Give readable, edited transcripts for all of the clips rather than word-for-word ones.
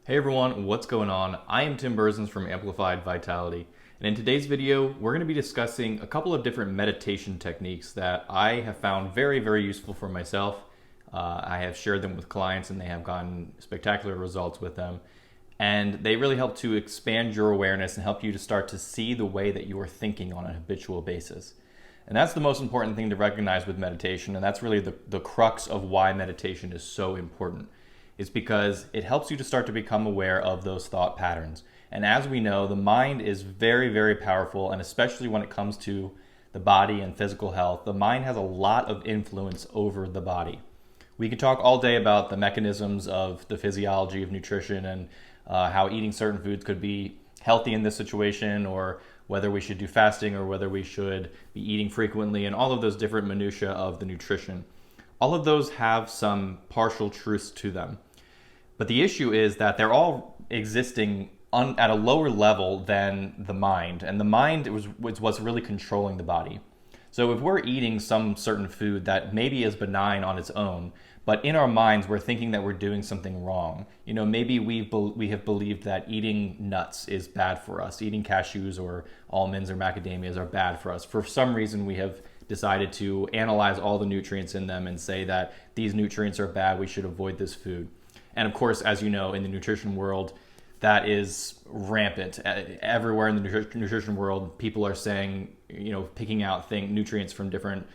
Hey everyone, what's going on? I am Tim Burzens from Amplified Vitality, and in today's video, we're going to be discussing a couple of different meditation techniques that I have found very useful for myself. I have shared them with clients and they have gotten spectacular results with them. And they really help to expand your awareness and help you to start to see the way that you are thinking on a habitual basis. And that's the most important thing to recognize with meditation, and that's really the crux of why meditation is so important. Is because it helps you to start to become aware of those thought patterns. And as we know, the mind is very powerful, and especially when it comes to the body and physical health, the mind has a lot of influence over the body. We could talk all day about the mechanisms of the physiology of nutrition and how eating certain foods could be healthy in this situation, or whether we should do fasting or whether we should be eating frequently, and all of those different minutiae of the nutrition. All of those have some partial truths to them. But the issue is that they're all existing at a lower level than the mind. And the mind was what's really controlling the body. So if we're eating some certain food that maybe is benign on its own, but in our minds we're thinking that we're doing something wrong. You know, maybe we have believed that eating nuts is bad for us. Eating cashews or almonds or macadamias are bad for us. For some reason we have decided to analyze all the nutrients in them and say that these nutrients are bad, we should avoid this food. And of course, as you know, in the nutrition world, that is rampant. Everywhere in the nutrition world, people are saying, you know, picking out nutrients from different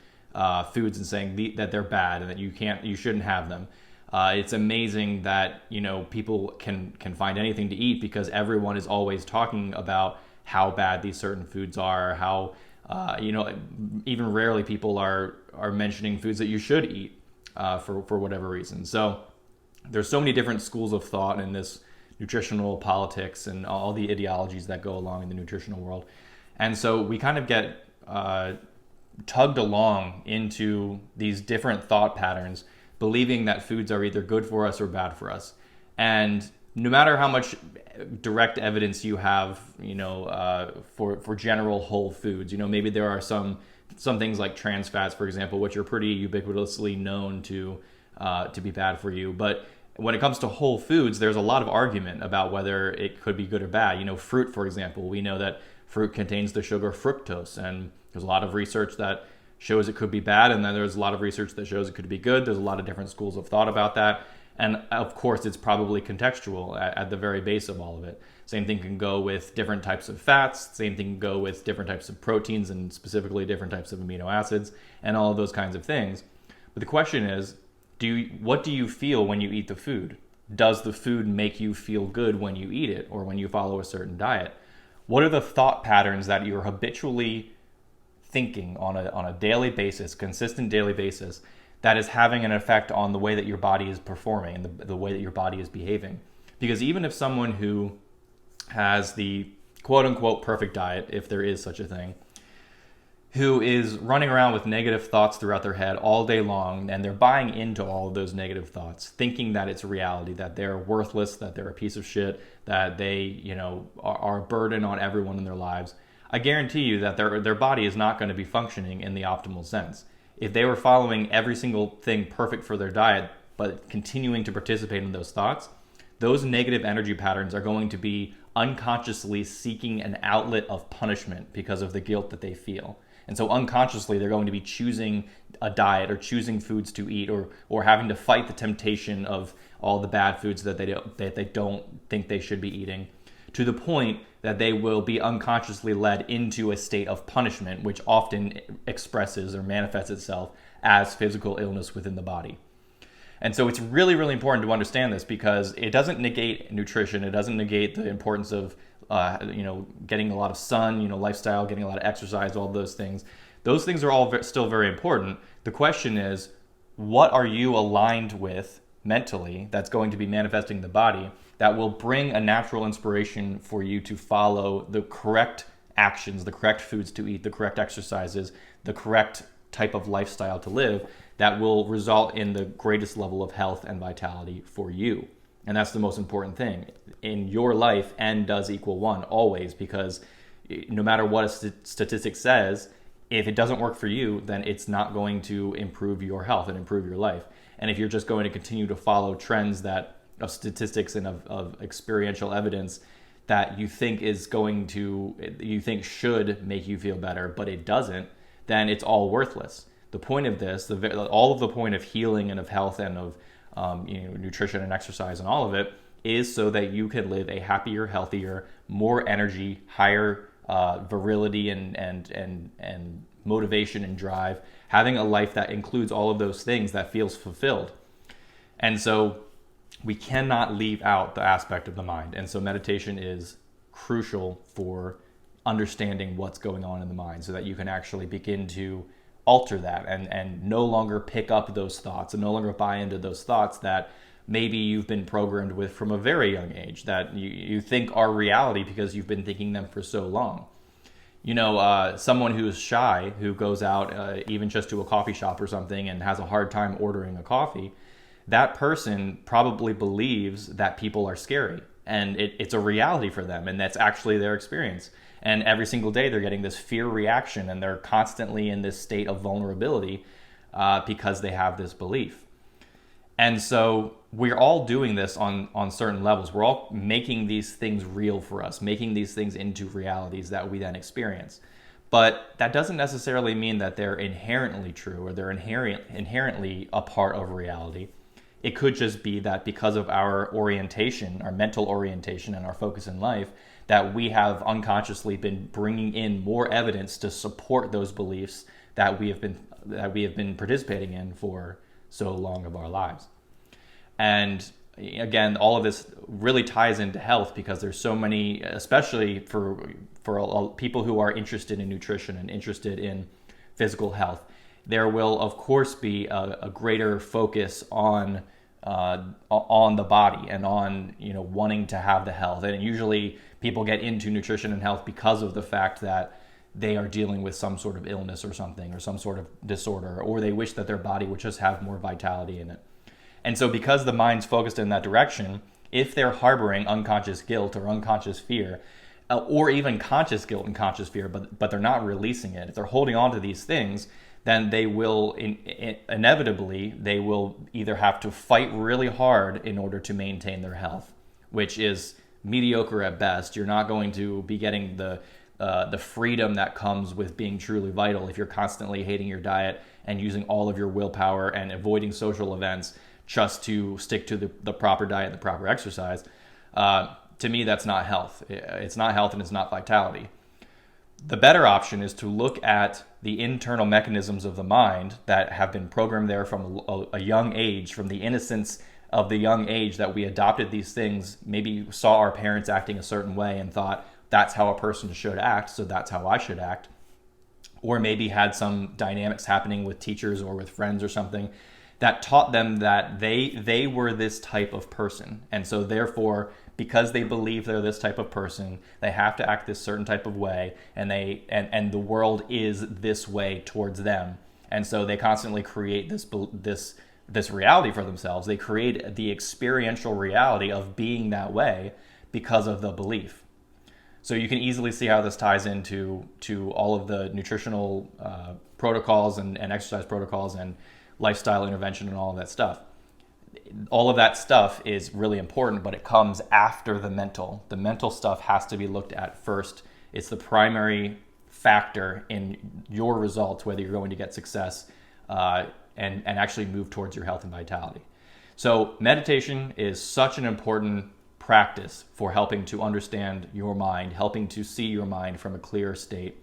foods and saying that they're bad and that you shouldn't have them. It's amazing that, you know, people can find anything to eat because everyone is always talking about how bad these certain foods are, how, you know, even rarely people are mentioning foods that you should eat for whatever reason. So there's so many different schools of thought in this nutritional politics and all the ideologies that go along in the nutritional world. And so we kind of get tugged along into these different thought patterns, believing that foods are either good for us or bad for us. And no matter how much direct evidence you have, you know, for general whole foods, you know, maybe there are some things like trans fats, for example, which are pretty ubiquitously known to be bad for you. But when it comes to whole foods, there's a lot of argument about whether it could be good or bad. You know, fruit, for example, we know that fruit contains the sugar fructose, and there's a lot of research that shows it could be bad, and then there's a lot of research that shows it could be good. There's a lot of different schools of thought about that. And of course, it's probably contextual at the very base of all of it. Same thing can go with different types of fats. Same thing can go with different types of proteins and specifically different types of amino acids and all of those kinds of things. But the question is, what do you feel when you eat the food? Does the food make you feel good when you eat it or when you follow a certain diet? What are the thought patterns that you're habitually thinking on a daily basis, consistent daily basis, that is having an effect on the way that your body is performing and the way that your body is behaving? Because even if someone who has the quote-unquote perfect diet, if there is such a thing, who is running around with negative thoughts throughout their head all day long, and they're buying into all of those negative thoughts, thinking that it's reality, that they're worthless, that they're a piece of shit, that they, you know, are a burden on everyone in their lives, I guarantee you that their body is not going to be functioning in the optimal sense. If they were following every single thing perfect for their diet, but continuing to participate in those thoughts, those negative energy patterns are going to be unconsciously seeking an outlet of punishment because of the guilt that they feel. And so unconsciously, they're going to be choosing a diet or choosing foods to eat or having to fight the temptation of all the bad foods that they don't think they should be eating, to the point that they will be unconsciously led into a state of punishment, which often expresses or manifests itself as physical illness within the body. And so it's really important to understand this, because it doesn't negate nutrition. It doesn't negate the importance of you know, getting a lot of sun, you know, lifestyle, getting a lot of exercise, all those things. Those things are all still very important. The question is, what are you aligned with mentally that's going to be manifesting the body that will bring a natural inspiration for you to follow the correct actions, the correct foods to eat, the correct exercises, the correct type of lifestyle to live that will result in the greatest level of health and vitality for you? And that's the most important thing. In your life, N does equal 1 always, because no matter what a statistic says, if it doesn't work for you, then it's not going to improve your health and improve your life. And if you're just going to continue to follow trends that statistics and of experiential evidence that you think should make you feel better, but it doesn't, then it's all worthless. The point of this, all of the point of healing and of health and of nutrition and exercise and all of it is so that you can live a happier, healthier, more energy, higher virility and motivation and drive, having a life that includes all of those things that feels fulfilled. And so we cannot leave out the aspect of the mind. And so meditation is crucial for understanding what's going on in the mind so that you can actually begin to alter that and no longer pick up those thoughts and no longer buy into those thoughts that maybe you've been programmed with from a very young age that you think are reality because you've been thinking them for so long. Someone who's shy, who goes out even just to a coffee shop or something and has a hard time ordering a coffee, that person probably believes that people are scary and it's a reality for them, and that's actually their experience. And every single day they're getting this fear reaction and they're constantly in this state of vulnerability because they have this belief. And so we're all doing this on certain levels. We're all making these things real for us, making these things into realities that we then experience. But that doesn't necessarily mean that they're inherently true or they're inherently a part of reality. It could just be that because of our orientation, our mental orientation and our focus in life, that we have unconsciously been bringing in more evidence to support those beliefs that we have been participating in for so long of our lives. And again, all of this really ties into health because there's so many, especially for people who are interested in nutrition and interested in physical health, there will of course be a greater focus on the body and on wanting to have the health. And usually people get into nutrition and health because of the fact that they are dealing with some sort of illness or something or some sort of disorder, or they wish that their body would just have more vitality in it. And so because the mind's focused in that direction, if they're harboring unconscious guilt or unconscious fear, or even conscious guilt and conscious fear, but they're not releasing it, if they're holding on to these things, then they will inevitably, they will either have to fight really hard in order to maintain their health, which is mediocre at best. You're not going to be getting the freedom that comes with being truly vital if you're constantly hating your diet and using all of your willpower and avoiding social events just to stick to the proper diet and the proper exercise. To me, that's not health. It's not health and it's not vitality. The better option is to look at the internal mechanisms of the mind that have been programmed there from a young age, from the innocence of the young age that we adopted these things, maybe saw our parents acting a certain way and thought that's how a person should act, so that's how I should act. Or maybe had some dynamics happening with teachers or with friends or something that taught them that they were this type of person. And so therefore, because they believe they're this type of person, they have to act this certain type of way, and the world is this way towards them. And so they constantly create this reality for themselves. They create the experiential reality of being that way because of the belief. So you can easily see how this ties into all of the nutritional protocols and exercise protocols and lifestyle intervention and all of that stuff. All of that stuff is really important, but it comes after the mental. The mental stuff has to be looked at first. It's the primary factor in your results, whether you're going to get success and actually move towards your health and vitality. So meditation is such an important practice for helping to understand your mind, helping to see your mind from a clear state,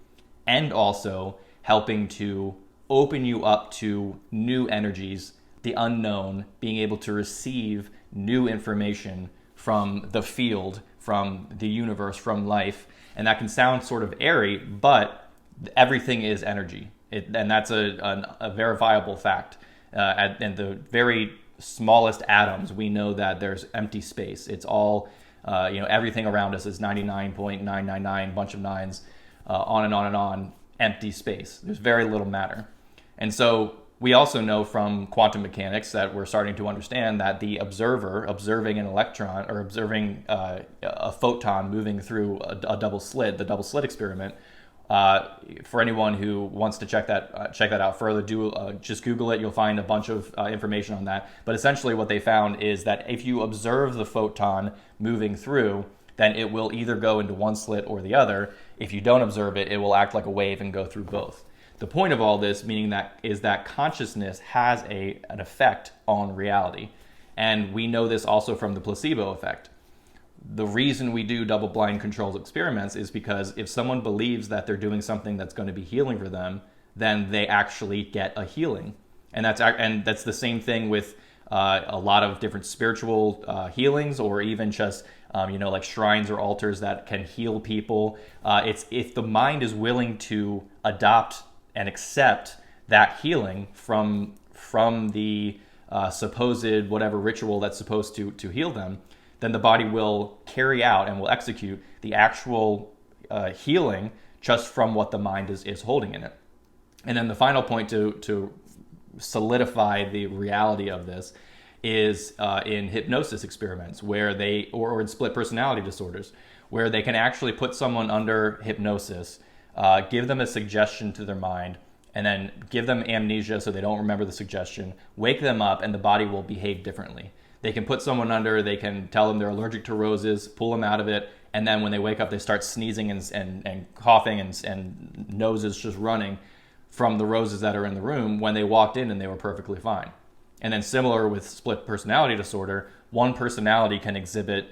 and also helping to open you up to new energies, the unknown, being able to receive new information from the field, from the universe, from life. And that can sound sort of airy, but everything is energy. And that's a verifiable fact. In the very smallest atoms, we know that there's empty space. It's all, everything around us is 99.999, bunch of nines, on and on and on, empty space. There's very little matter. And so we also know from quantum mechanics that we're starting to understand that the observer observing an electron or observing a photon moving through a double slit, the double slit experiment, For anyone who wants to check that out further, just Google it. You'll find a bunch of information on that. But essentially what they found is that if you observe the photon moving through, then it will either go into one slit or the other. If you don't observe it, it will act like a wave and go through both. The point of all this is that consciousness has an effect on reality. And we know this also from the placebo effect. The reason we do double-blind controlled experiments is because if someone believes that they're doing something that's going to be healing for them, then they actually get a healing. And that's the same thing with a lot of different spiritual healings, or even just like shrines or altars that can heal people. It's if the mind is willing to adopt and accept that healing from the supposed whatever ritual that's supposed to heal them, then the body will carry out and will execute the actual healing just from what the mind is holding in it. And then the final point to solidify the reality of this is in hypnosis experiments or in split personality disorders, where they can actually put someone under hypnosis, give them a suggestion to their mind, and then give them amnesia so they don't remember the suggestion, wake them up, and the body will behave differently. They can put someone under, they can tell them they're allergic to roses, pull them out of it, and then when they wake up, they start sneezing and coughing and noses just running from the roses that are in the room when they walked in and they were perfectly fine. And then similar with split personality disorder, one personality can exhibit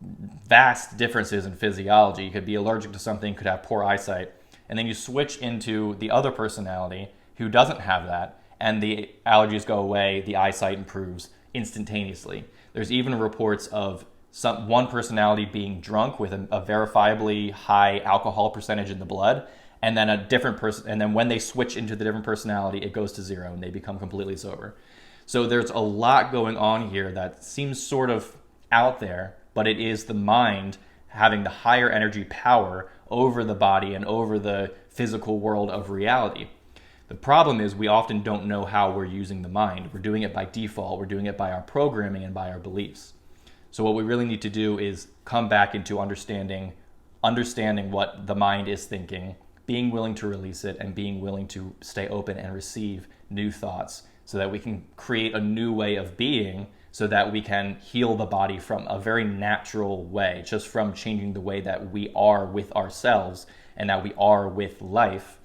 vast differences in physiology. You could be allergic to something, could have poor eyesight, and then you switch into the other personality who doesn't have that, and the allergies go away, the eyesight improves instantaneously. There's even reports of one personality being drunk with a verifiably high alcohol percentage in the blood, and then a different person, and then when they switch into the different personality, it goes to zero and they become completely sober. So there's a lot going on here that seems sort of out there, but it is the mind having the higher energy power over the body and over the physical world of reality. The problem is we often don't know how we're using the mind. We're doing it by default. We're doing it by our programming and by our beliefs. So what we really need to do is come back into understanding what the mind is thinking, being willing to release it, and being willing to stay open and receive new thoughts so that we can create a new way of being, so that we can heal the body from a very natural way, just from changing the way that we are with ourselves and that we are with life,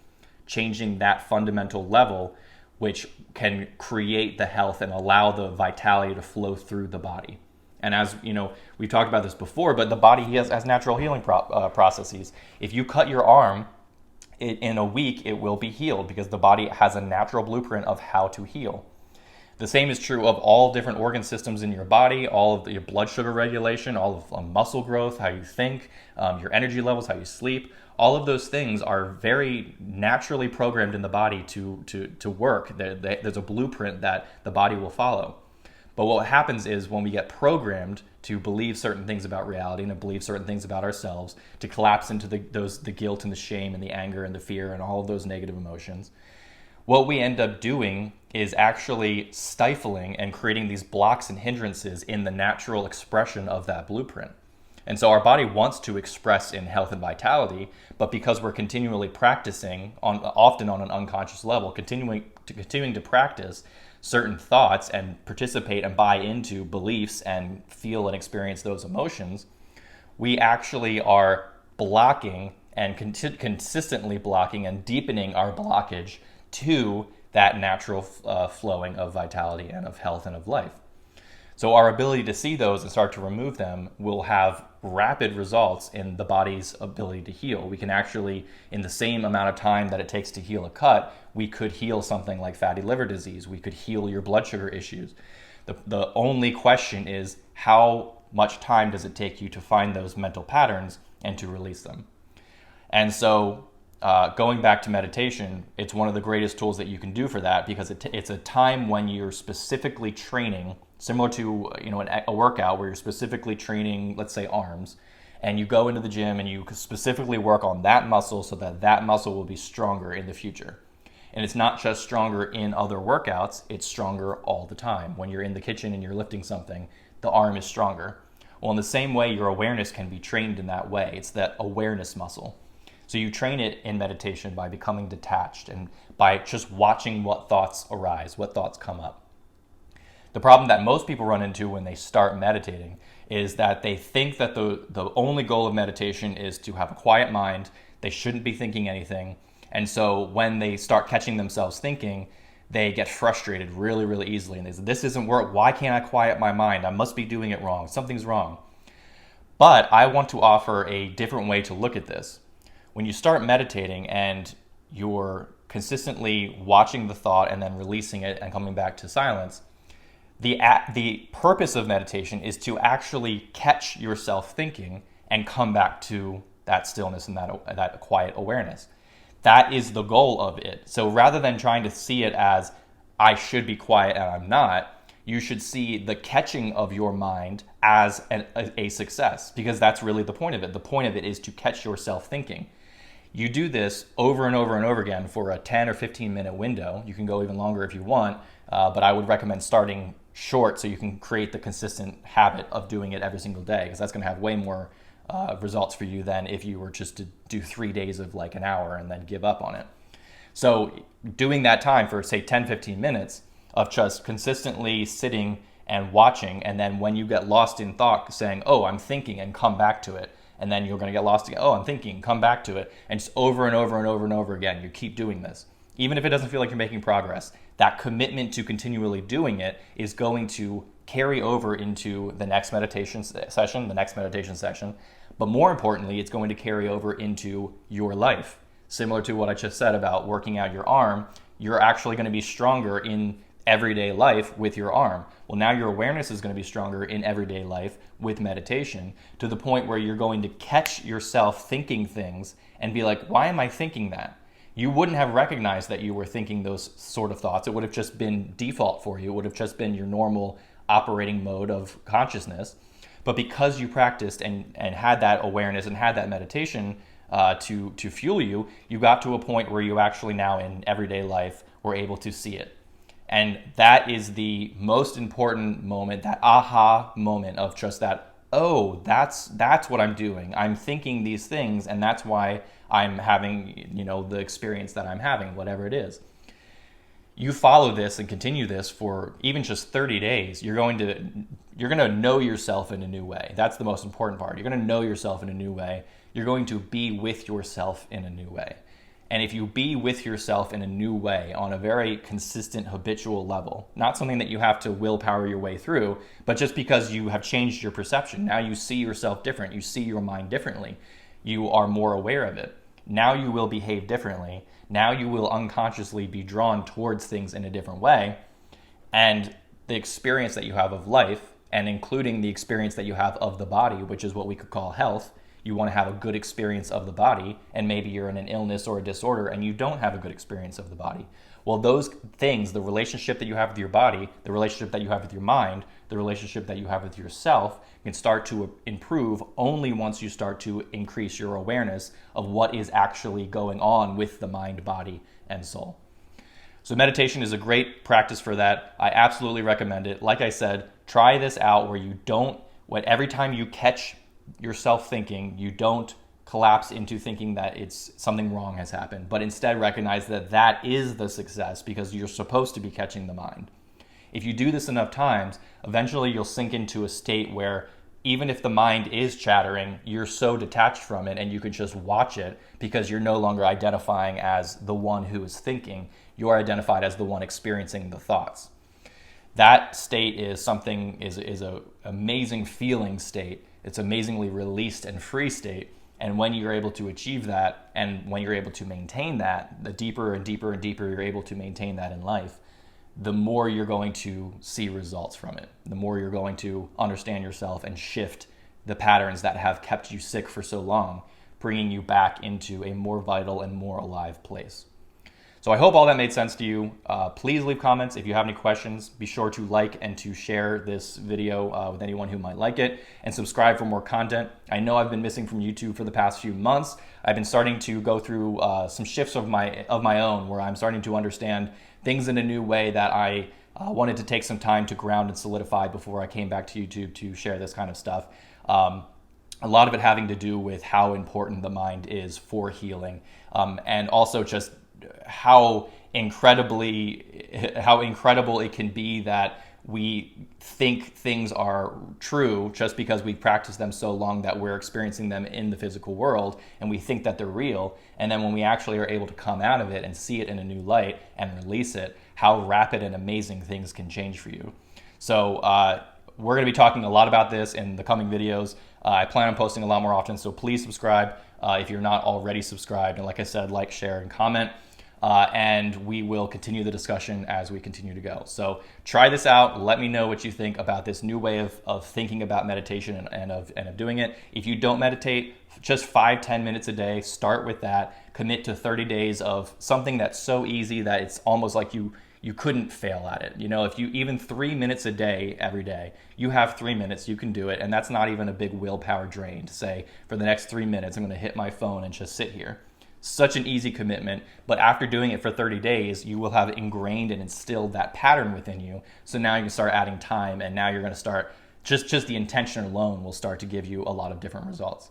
changing that fundamental level, which can create the health and allow the vitality to flow through the body. And as you know, we've talked about this before, but the body has natural healing processes. If you cut your arm, in a week, it will be healed because the body has a natural blueprint of how to heal. The same is true of all different organ systems in your body, all of your blood sugar regulation, all of muscle growth, how you think, your energy levels, how you sleep. All of those things are very naturally programmed in the body to work. There's a blueprint that the body will follow. But what happens is when we get programmed to believe certain things about reality and to believe certain things about ourselves, to collapse into the guilt and the shame and the anger and the fear and all of those negative emotions, what we end up doing is actually stifling and creating these blocks and hindrances in the natural expression of that blueprint. And so our body wants to express in health and vitality, but because we're continually practicing, often on an unconscious level, continuing to practice certain thoughts and participate and buy into beliefs and feel and experience those emotions, we actually are blocking and consistently blocking and deepening our blockage to that natural flowing of vitality and of health and of life. So our ability to see those and start to remove them will have rapid results in the body's ability to heal. We can actually, in the same amount of time that it takes to heal a cut, we could heal something like fatty liver disease. We could heal your blood sugar issues. The only question is, how much time does it take you to find those mental patterns and to release them? And so going back to meditation, it's one of the greatest tools that you can do for that, because it's a time when you're specifically training, similar to a workout where you're specifically training, let's say arms, and you go into the gym and you specifically work on that muscle so that that muscle will be stronger in the future. And it's not just stronger in other workouts, it's stronger all the time. When you're in the kitchen and you're lifting something, the arm is stronger. Well, in the same way, your awareness can be trained in that way. It's that awareness muscle. So you train it in meditation by becoming detached and by just watching what thoughts arise, what thoughts come up. The problem that most people run into when they start meditating is that they think that the only goal of meditation is to have a quiet mind. They shouldn't be thinking anything. And so when they start catching themselves thinking, they get frustrated really, really easily. And they say, this isn't work. Why can't I quiet my mind? I must be doing it wrong. Something's wrong. But I want to offer a different way to look at this. When you start meditating and you're consistently watching the thought and then releasing it and coming back to silence, the purpose of meditation is to actually catch yourself thinking and come back to that stillness and that quiet awareness. That is the goal of it. So rather than trying to see it as I should be quiet and I'm not, you should see the catching of your mind as a success, because that's really the point of it. The point of it is to catch yourself thinking. You do this over and over and over again for a 10 or 15 minute window. You can go even longer if you want, but I would recommend starting short so you can create the consistent habit of doing it every single day, because that's going to have way more results for you than if you were just to do 3 days of like an hour and then give up on it. So doing that time for say 10, 15 minutes of just consistently sitting and watching, and then when you get lost in thought saying, oh, I'm thinking, and come back to it. And then you're going to get lost again. Oh, I'm thinking, come back to it. And just over and over and over and over again, you keep doing this. Even if it doesn't feel like you're making progress, that commitment to continually doing it is going to carry over into the next meditation session. But more importantly, it's going to carry over into your life. Similar to what I just said about working out your arm, you're actually going to be stronger in everyday life with your arm. Well, now your awareness is going to be stronger in everyday life with meditation, to the point where you're going to catch yourself thinking things and be like, why am I thinking that? You wouldn't have recognized that you were thinking those sort of thoughts. It would have just been default for you. It would have just been your normal operating mode of consciousness. But because you practiced and had that awareness and had that meditation to fuel you, you got to a point where you actually now in everyday life were able to see it. And that is the most important moment, that aha moment of just that, oh, that's what I'm doing. I'm thinking these things, and that's why I'm having, the experience that I'm having, whatever it is. You follow this and continue this for even just 30 days, you're going to know yourself in a new way. That's the most important part. You're going to know yourself in a new way. You're going to be with yourself in a new way. And if you be with yourself in a new way on a very consistent habitual level, not something that you have to willpower your way through, but just because you have changed your perception. Now you see yourself different. You see your mind differently. You are more aware of it. Now you will behave differently. Now you will unconsciously be drawn towards things in a different way. And the experience that you have of life, and including the experience that you have of the body, which is what we could call health, you want to have a good experience of the body, and maybe you're in an illness or a disorder and you don't have a good experience of the body. Well, those things, the relationship that you have with your body, the relationship that you have with your mind, the relationship that you have with yourself can start to improve only once you start to increase your awareness of what is actually going on with the mind, body, and soul. So meditation is a great practice for that. I absolutely recommend it. Like I said, try this out where every time you catch yourself thinking, you don't collapse into thinking that it's something wrong has happened, but instead recognize that that is the success, because you're supposed to be catching the mind. If you do this enough times, eventually you'll sink into a state where even if the mind is chattering, you're so detached from it and you can just watch it, because you're no longer identifying as the one who is thinking. You're identified as the one experiencing the thoughts. That state is an amazing feeling state. It's amazingly released and free state. And when you're able to achieve that, and when you're able to maintain that, the deeper and deeper and deeper you're able to maintain that in life, the more you're going to see results from it. The more you're going to understand yourself and shift the patterns that have kept you sick for so long, bringing you back into a more vital and more alive place. So I hope all that made sense to you. Please leave comments. If you have any questions, be sure to like and to share this video with anyone who might like it, and subscribe for more content. I know I've been missing from YouTube for the past few months. I've been starting to go through some shifts of my own, where I'm starting to understand things in a new way that I wanted to take some time to ground and solidify before I came back to YouTube to share this kind of stuff. a lot of it having to do with how important the mind is for healing, and also just how incredible it can be that we think things are true just because we practice them so long that we're experiencing them in the physical world and we think that they're real. And then when we actually are able to come out of it and see it in a new light and release it, how rapid and amazing things can change for you. So we're going to be talking a lot about this in the coming videos. I plan on posting a lot more often, so please subscribe if you're not already subscribed. And like I said, like, share, and comment. And we will continue the discussion as we continue to go. So try this out. Let me know what you think about this new way of thinking about meditation and of doing it. If you don't meditate, just 5-10 minutes a day, start with that. Commit to 30 days of something that's so easy that it's almost like you couldn't fail at it. You know, if you even 3 minutes a day, every day, you have 3 minutes, you can do it. And that's not even a big willpower drain to say, for the next 3 minutes, I'm going to hit my phone and just sit here. Such an easy commitment, but after doing it for 30 days, you will have ingrained and instilled that pattern within you. So now you can start adding time, and now you're going to start, just the intention alone will start to give you a lot of different results.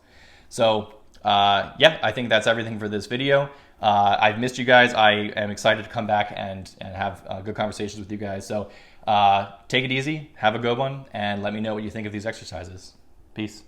So yeah, I think that's everything for this video. I've missed you guys. I am excited to come back and have good conversations with you guys. So take it easy, have a good one, and let me know what you think of these exercises. Peace.